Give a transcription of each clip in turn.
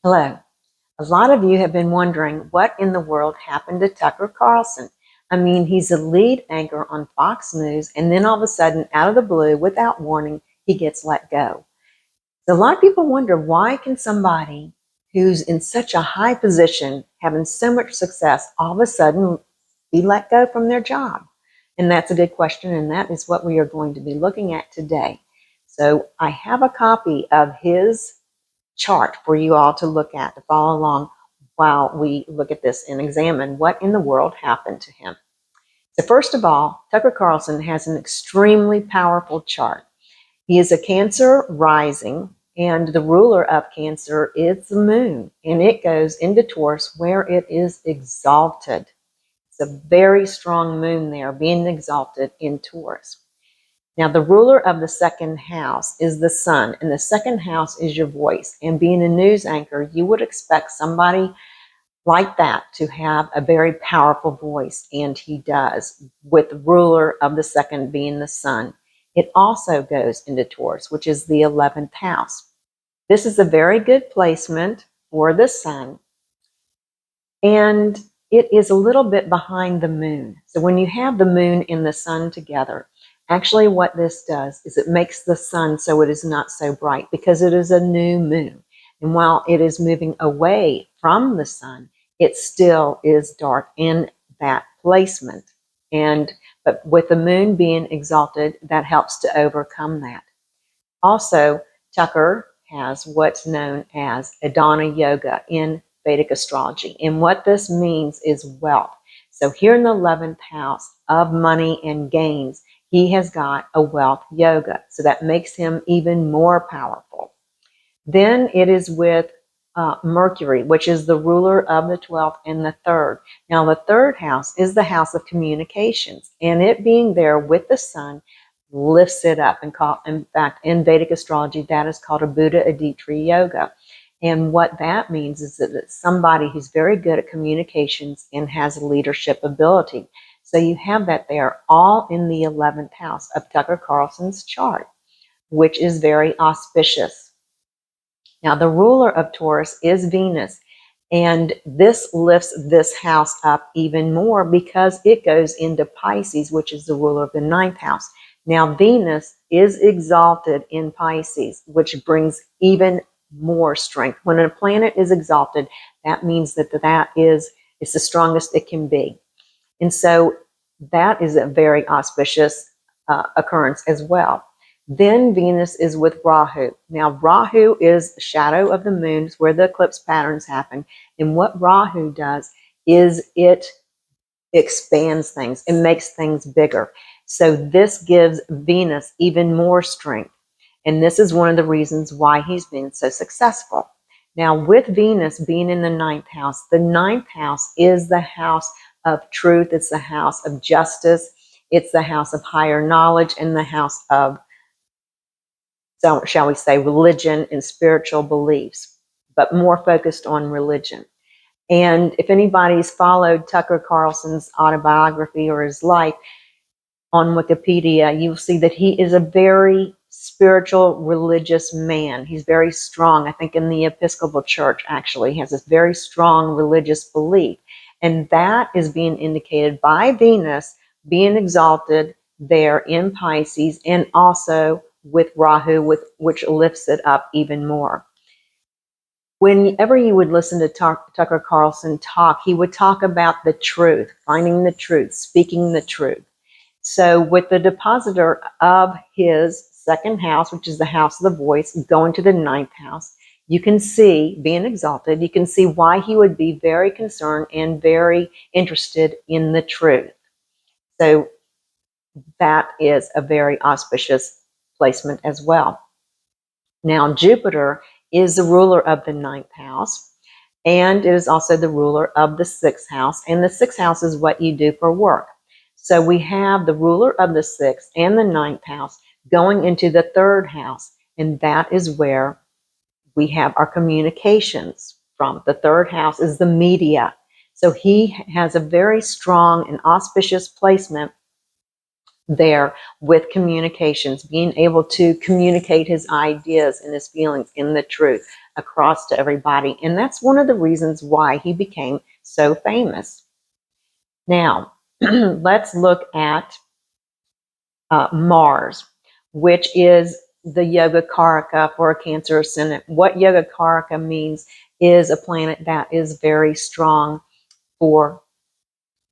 Hello. A lot of you have been wondering what in the world happened to Tucker Carlson. I mean, he's a lead anchor on Fox News, and then all of a sudden, out of the blue, without warning, he gets let go. So a lot of people wonder, why can somebody who's in such a high position, having so much success, all of a sudden be let go from their job? And that's a good question, and that is what we are going to be looking at today. So I have a copy of his chart for you all to look at, to follow along while we look at this and examine what in the world happened to him. So first of all, Tucker Carlson has an extremely powerful chart. He is a Cancer rising, and the ruler of Cancer is the moon, and it goes into Taurus where it is exalted. It's a very strong moon there, being exalted in Taurus. Now, the ruler of the second house is the sun, and the second house is your voice. And being a news anchor, you would expect somebody like that to have a very powerful voice, and he does, with the ruler of the second being the sun. It also goes into Taurus, which is the 11th house. This is a very good placement for the sun, and it is a little bit behind the moon. So when you have the moon and the sun together, actually what this does is it makes the sun so it is not so bright, because it is a new moon. And while it is moving away from the sun, it still is dark in that placement. But with the moon being exalted, that helps to overcome that. Also, Tucker has what's known as Adana Yoga in Vedic astrology. And what this means is wealth. So here in the 11th house of money and gains, he has got a wealth yoga. So that makes him even more powerful. Then it is with Mercury, which is the ruler of the 12th and the 3rd. Now, the 3rd house is the house of communications, and it being there with the sun lifts it up. In fact, in Vedic astrology, that is called a Buddha Aditri Yoga. And what that means is that it's somebody who's very good at communications and has leadership ability. So you have that there, all in the 11th house of Tucker Carlson's chart, which is very auspicious. Now, the ruler of Taurus is Venus, and this lifts this house up even more because it goes into Pisces, which is the ruler of the 9th house. Now, Venus is exalted in Pisces, which brings even more strength. When a planet is exalted, that means that it's the strongest it can be. And so that is a very auspicious occurrence as well. Then Venus is with Rahu. Now, Rahu is the shadow of the moon, it's where the eclipse patterns happen. And what Rahu does is it expands things, it makes things bigger. So this gives Venus even more strength. And this is one of the reasons why he's been so successful. Now, with Venus being in the 9th house, the 9th house is the house of truth. It's the house of justice. It's the house of higher knowledge, and the house of, so shall we say, religion and spiritual beliefs, but more focused on religion. And if anybody's followed Tucker Carlson's autobiography or his life on Wikipedia, you'll see that he is a very spiritual, religious man. He's very strong. I think in the Episcopal Church, actually, he has this very strong religious belief. And that is being indicated by Venus being exalted there in Pisces, and also with Rahu, which lifts it up even more. Whenever you would listen to Tucker Carlson talk, he would talk about the truth, finding the truth, speaking the truth. So with the depositor of his second house, which is the house of the voice, going to the 9th house, you can see, being exalted, you can see why he would be very concerned and very interested in the truth. So that is a very auspicious placement as well. Now, Jupiter is the ruler of the 9th house, and it is also the ruler of the 6th house. And the 6th house is what you do for work. So we have the ruler of the 6th and the 9th house going into the 3rd house, and that is where we have our communications from. The 3rd house is the media. So he has a very strong and auspicious placement there with communications, being able to communicate his ideas and his feelings in the truth across to everybody. And that's one of the reasons why he became so famous. Now, let's look at Mars, which is the Yoga Karaka for a Cancer ascendant. What Yoga Karaka means is a planet that is very strong for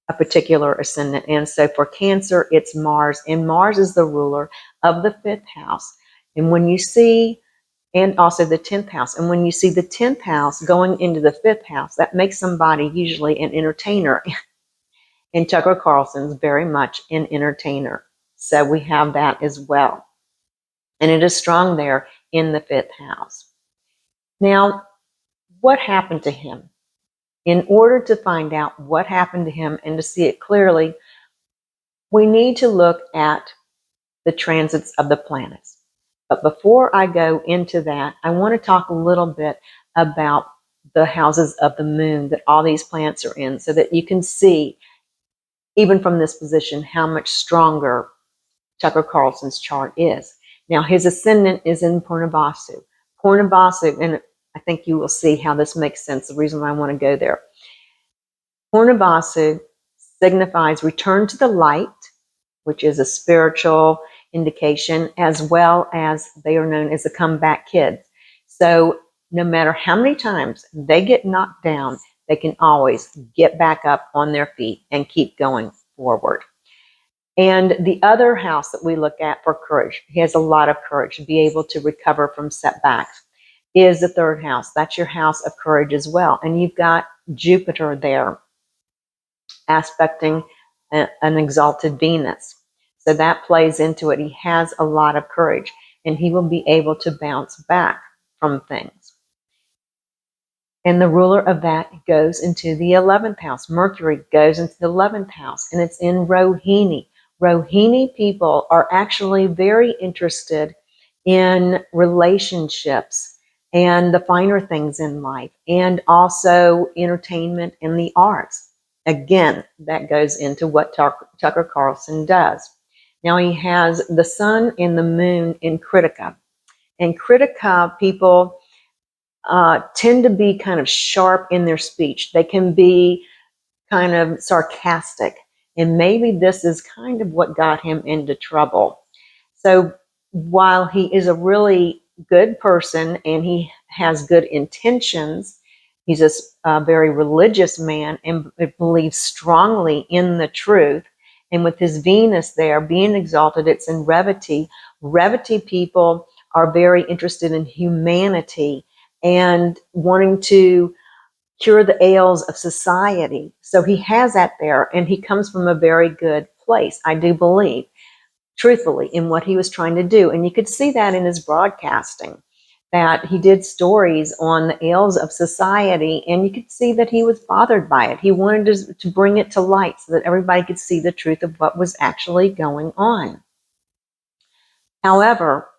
a particular ascendant. And so for Cancer, it's Mars, and Mars is the ruler of the 5th house. And when you see, and also the 10th house, and when you see the 10th house going into the 5th house, that makes somebody usually an entertainer. And Tucker Carlson's very much an entertainer. So we have that as well. And it is strong there in the 5th house. Now, what happened to him? In order to find out what happened to him and to see it clearly, we need to look at the transits of the planets. But before I go into that, I want to talk a little bit about the houses of the moon that all these planets are in, so that you can see, even from this position, how much stronger Tucker Carlson's chart is. Now, his ascendant is in Purnabasu. Purnabasu, and I think you will see how this makes sense, the reason why I want to go there. Purnabasu signifies return to the light, which is a spiritual indication, as well as they are known as the comeback kids. So no matter how many times they get knocked down, they can always get back up on their feet and keep going forward. And the other house that we look at for courage, he has a lot of courage to be able to recover from setbacks, is the 3rd house. That's your house of courage as well. And you've got Jupiter there aspecting an exalted Venus. So that plays into it. He has a lot of courage, and he will be able to bounce back from things. And the ruler of that goes into the 11th house. Mercury goes into the 11th house, and it's in Rohini. Rohini people are actually very interested in relationships and the finer things in life, and also entertainment and the arts. Again, that goes into what Tucker Carlson does. Now he has the sun and the moon in Kritika. And Kritika people tend to be kind of sharp in their speech. They can be kind of sarcastic. And maybe this is kind of what got him into trouble. So while he is a really good person and he has good intentions, he's a very religious man and believes strongly in the truth. And with his Venus there being exalted, it's in Revati. Revati people are very interested in humanity and wanting to cure the ails of society. So he has that there, and he comes from a very good place, I do believe, truthfully, in what he was trying to do. And you could see that in his broadcasting, that he did stories on the ails of society, and you could see that he was bothered by it. He wanted to bring it to light so that everybody could see the truth of what was actually going on. However,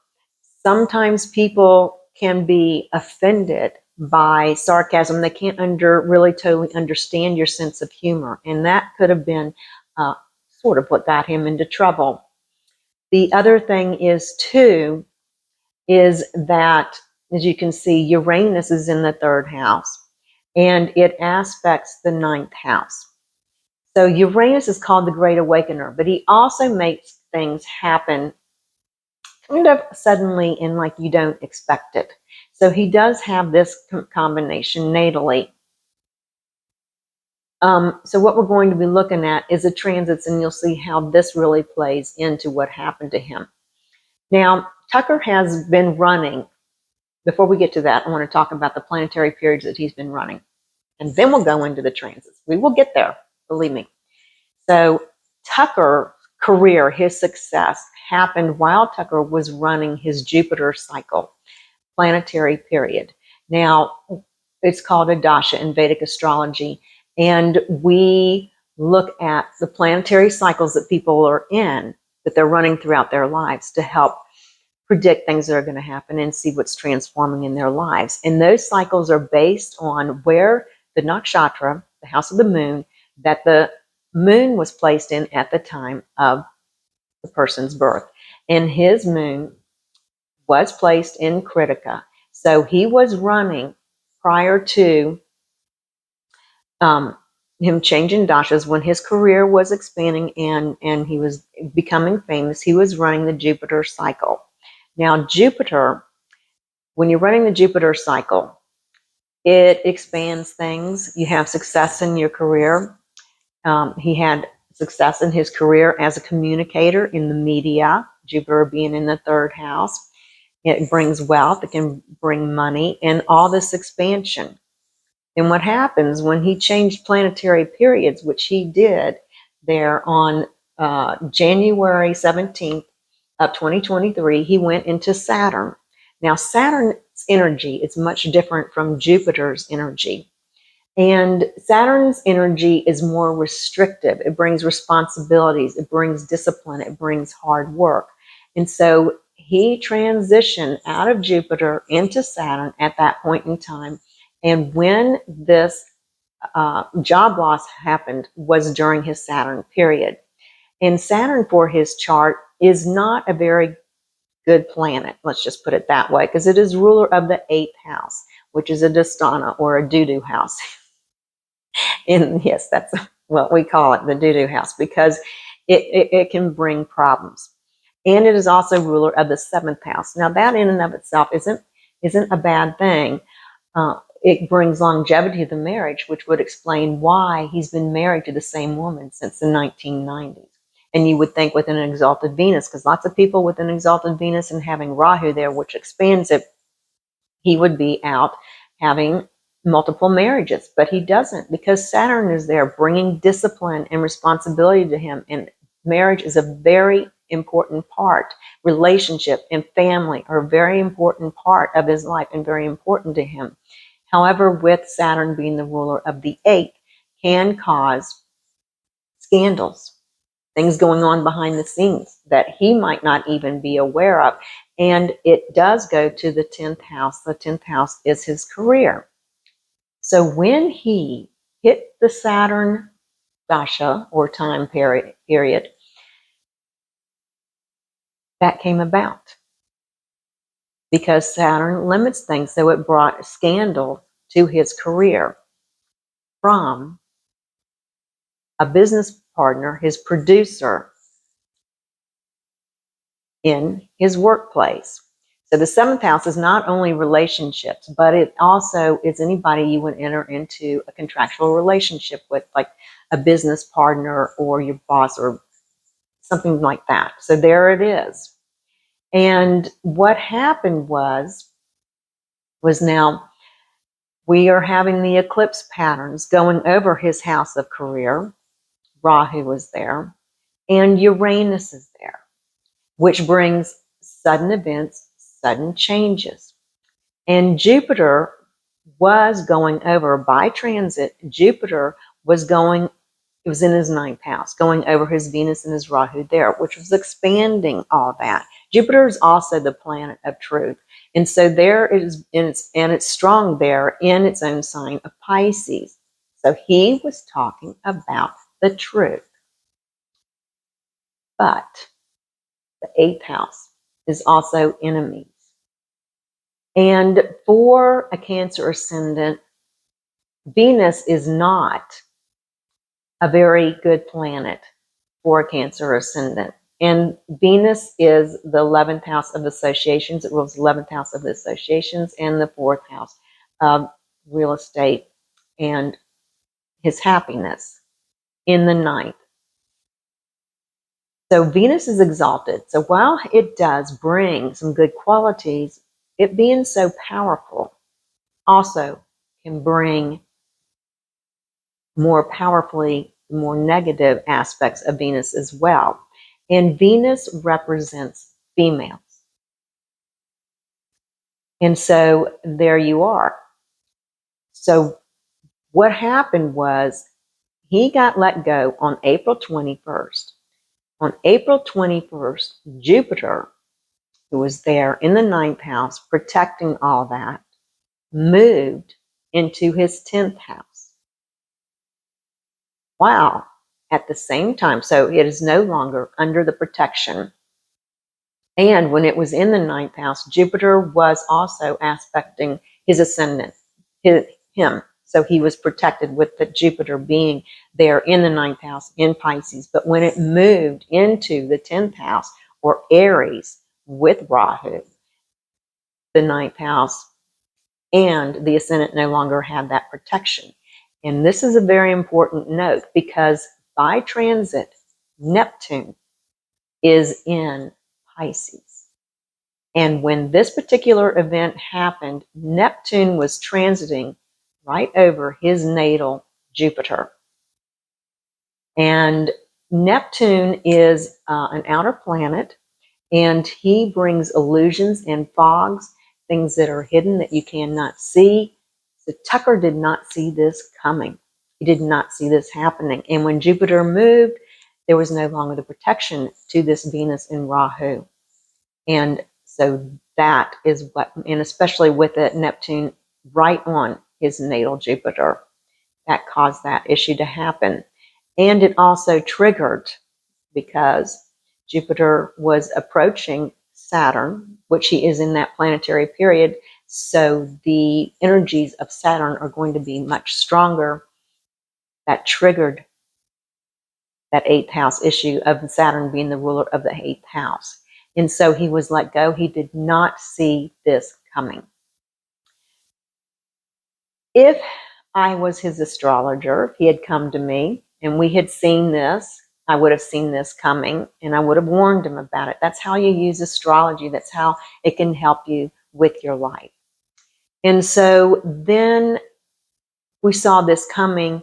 sometimes people can be offended by sarcasm. They can't really totally understand your sense of humor. And that could have been sort of what got him into trouble. The other thing is, too, is that, as you can see, Uranus is in the 3rd house, and it aspects the 9th house. So Uranus is called the Great Awakener, but he also makes things happen kind of suddenly and like you don't expect it. So he does have this combination natally. So what we're going to be looking at is the transits, and you'll see how this really plays into what happened to him. Now, Tucker has been running. Before we get to that, I want to talk about the planetary periods that he's been running. And then we'll go into the transits. We will get there, believe me. So Tucker's career, his success, happened while Tucker was running his Jupiter cycle, planetary period. Now, it's called a dasha in Vedic astrology, and we look at the planetary cycles that people are in, that they're running throughout their lives, to help predict things that are going to happen and see what's transforming in their lives. And those cycles are based on where the nakshatra, the house of the moon, that the moon was placed in at the time of the person's birth. And his moon was placed in Kritika. So he was running prior to him changing dashas when his career was expanding and he was becoming famous. He was running the Jupiter cycle. Now, Jupiter, when you're running the Jupiter cycle, it expands things. You have success in your career. He had success in his career as a communicator in the media, Jupiter being in the third house. It brings wealth, it can bring money, and all this expansion. And what happens when he changed planetary periods, which he did there on January 17th of 2023, he went into Saturn. Now, Saturn's energy is much different from Jupiter's energy. And Saturn's energy is more restrictive. It brings responsibilities, it brings discipline, it brings hard work. And so he transitioned out of Jupiter into Saturn at that point in time. And when this job loss happened was during his Saturn period. And Saturn for his chart is not a very good planet, let's just put it that way, because it is ruler of the 8th house, which is a Dastana or a doo-doo house. And yes, that's what we call it, the doo-doo house, because it can bring problems. And it is also ruler of the 7th house. Now, that in and of itself isn't a bad thing. It brings longevity to the marriage, which would explain why he's been married to the same woman since the 1990s. And you would think with an exalted Venus, because lots of people with an exalted Venus and having Rahu there, which expands it, he would be out having multiple marriages, but he doesn't, because Saturn is there bringing discipline and responsibility to him. And marriage is a very important part. Relationship and family are a very important part of his life and very important to him. However, with Saturn being the ruler of the 8th, can cause scandals, things going on behind the scenes that he might not even be aware of. And it does go to the 10th house. The 10th house is his career. So when he hit the Saturn dasha or time period, that came about because Saturn limits things. So it brought scandal to his career from a business partner, his producer, in his workplace. So the 7th house is not only relationships, but it also is anybody you would enter into a contractual relationship with, like a business partner or your boss or something like that. So there it is. And what happened was now we are having the eclipse patterns going over his house of career. Rahu was there, and Uranus is there, which brings sudden events, sudden changes. And Jupiter was going over by transit. Jupiter was going, it was in his 9th house, going over his Venus and his Rahu there, which was expanding all that. Jupiter is also the planet of truth. And so there it is, and it's strong there in its own sign of Pisces. So he was talking about the truth. But the 8th house is also enemies. And for a Cancer ascendant, Venus is not a very good planet for a Cancer ascendant. And Venus is the 11th house of associations. It rules the 11th house of associations and the 4th house of real estate and his happiness in the 9th. So Venus is exalted. So while it does bring some good qualities, it being so powerful also can bring more powerfully more negative aspects of Venus as well. And Venus represents females. And so there you are. So what happened was he got let go on April 21st. On April 21st, Jupiter, who was there in the 9th house protecting all that, moved into his 10th house. Wow. At the same time, so it is no longer under the protection And when it was in the ninth house, Jupiter was also aspecting his ascendant, him. So he was protected with the Jupiter being there in the ninth house in Pisces. But when it moved into the 10th house or Aries with Rahu, the ninth house, and the ascendant no longer had that protection. And this is a very important note because by transit, Neptune is in Pisces. And when this particular event happened, Neptune was transiting right over his natal Jupiter. And Neptune is an outer planet, and he brings illusions and fogs, things that are hidden that you cannot see. So Tucker did not see this coming. He did not see this happening. And when Jupiter moved, there was no longer the protection to this Venus in Rahu. And so that is what, and especially with it, Neptune right on his natal Jupiter, that caused that issue to happen. And it also triggered because Jupiter was approaching Saturn, which he is in that planetary period. So the energies of Saturn are going to be much stronger. That triggered that eighth house issue of Saturn being the ruler of the eighth house. And so he was let go. He did not see this coming. If I was his astrologer, if he had come to me and we had seen this, I would have seen this coming and I would have warned him about it. That's how you use astrology. That's how it can help you with your life. And so then we saw this coming.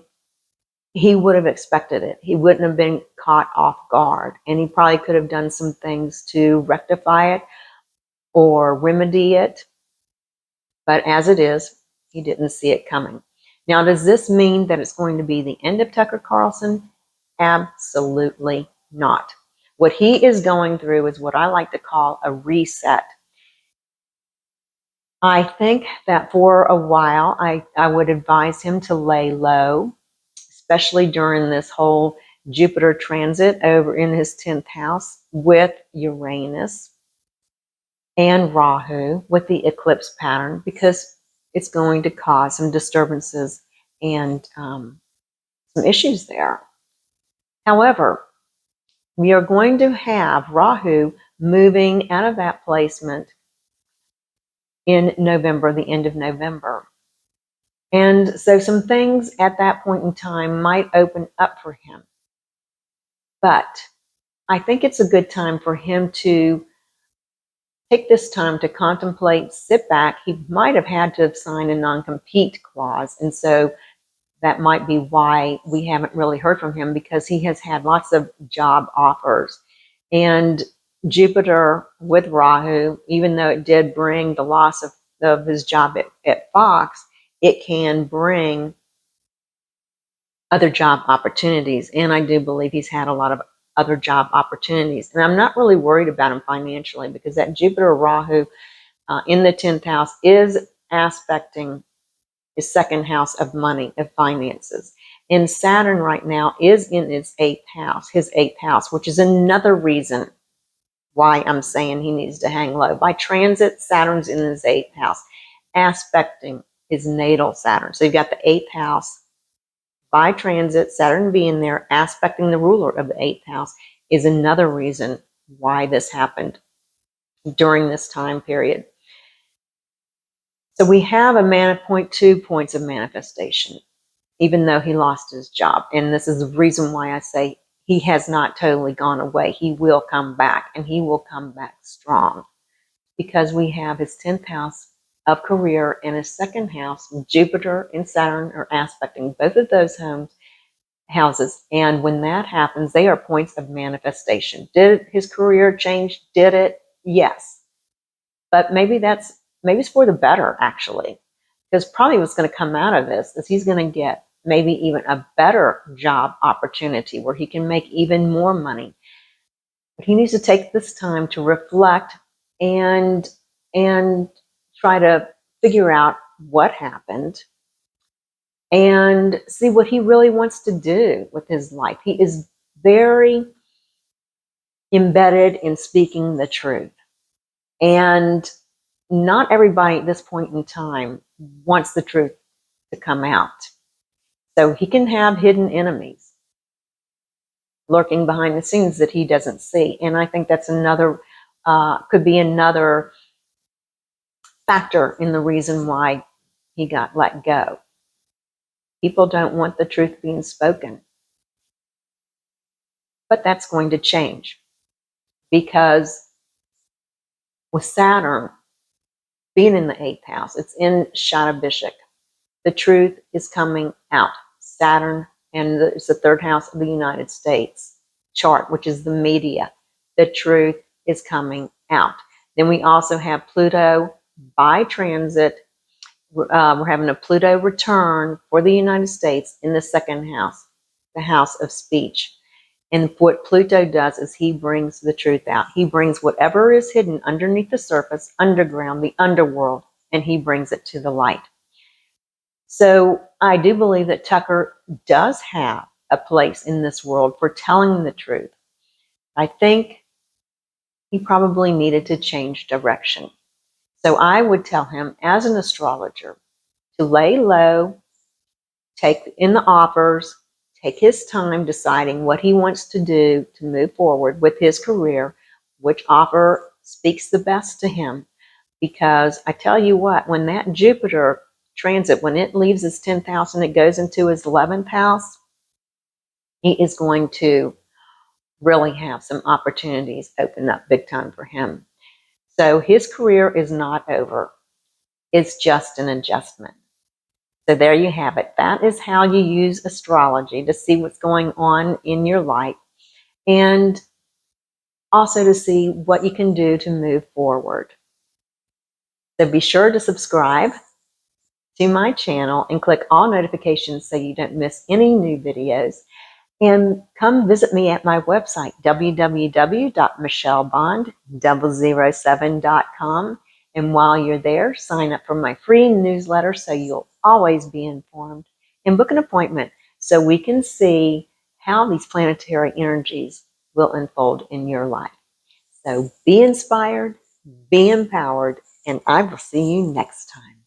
He would have expected it. He wouldn't have been caught off guard. And he probably could have done some things to rectify it or remedy it. But as it is, he didn't see it coming. Now, does this mean that it's going to be the end of Tucker Carlson? Absolutely not. What he is going through is what I like to call a reset. I think that for a while, I would advise him to lay low, especially during this whole Jupiter transit over in his 10th house with Uranus and Rahu with the eclipse pattern, because it's going to cause some disturbances and some issues there. However, we are going to have Rahu moving out of that placement in November, the end of November. And so some things at that point in time might open up for him. But I think it's a good time for him to take this time to contemplate, sit back. He might have had to sign a non-compete clause. And so that might be why we haven't really heard from him, because he has had lots of job offers. And Jupiter with Rahu, even though it did bring the loss of his job at Fox, it can bring other job opportunities. And I do believe he's had a lot of other job opportunities. And I'm not really worried about him financially, because that Jupiter Rahu in the 10th house is aspecting his second house of money, of finances. And Saturn right now is in his eighth house, which is another reason why I'm saying he needs to hang low. By transit, Saturn's in his eighth house, aspecting his natal Saturn. So you've got the eighth house. By transit, Saturn being there, aspecting the ruler of the eighth house, is another reason why this happened during this time period. So we have a man of 0.2 points of manifestation, even though he lost his job. And this is the reason why I say he has not totally gone away. He will come back, and he will come back strong, because we have his 10th house of career and his second house. Jupiter and Saturn are aspecting both of those houses. And when that happens, they are points of manifestation. Did his career change? Did it? Yes. But maybe it's for the better, actually, because probably what's going to come out of this is he's going to get maybe even a better job opportunity where he can make even more money. But he needs to take this time to reflect and try to figure out what happened and see what he really wants to do with his life. He is very embedded in speaking the truth. And not everybody at this point in time wants the truth to come out. So he can have hidden enemies lurking behind the scenes that he doesn't see. And I think that's another, could be another factor in the reason why he got let go. People don't want the truth being spoken. But that's going to change, because with Saturn being in the 8th house, it's in Shatabishik, the truth is coming out. Saturn, and it's the 3rd house of the United States chart, which is the media. The truth is coming out. Then we also have Pluto by transit. We're having a Pluto return for the United States in the 2nd house, the house of speech. And what Pluto does is he brings the truth out. He brings whatever is hidden underneath the surface, underground, the underworld, and he brings it to the light. So I do believe that Tucker does have a place in this world for telling the truth. I think he probably needed to change direction. So I would tell him, as an astrologer, to lay low, take in the offers, take his time deciding what he wants to do to move forward with his career, which offer speaks the best to him. Because I tell you what, when that Jupiter transit, when it leaves his 10th house and it goes into his 11th house, he is going to really have some opportunities open up big time for him. So his career is not over. It's just an adjustment. So there you have it. That is how you use astrology to see what's going on in your life, and also to see what you can do to move forward. So be sure to subscribe to my channel and click all notifications so you don't miss any new videos. And come visit me at my website, www.michellebond007.com. And while you're there, sign up for my free newsletter so you'll always be informed. And book an appointment so we can see how these planetary energies will unfold in your life. So be inspired, be empowered, and I will see you next time.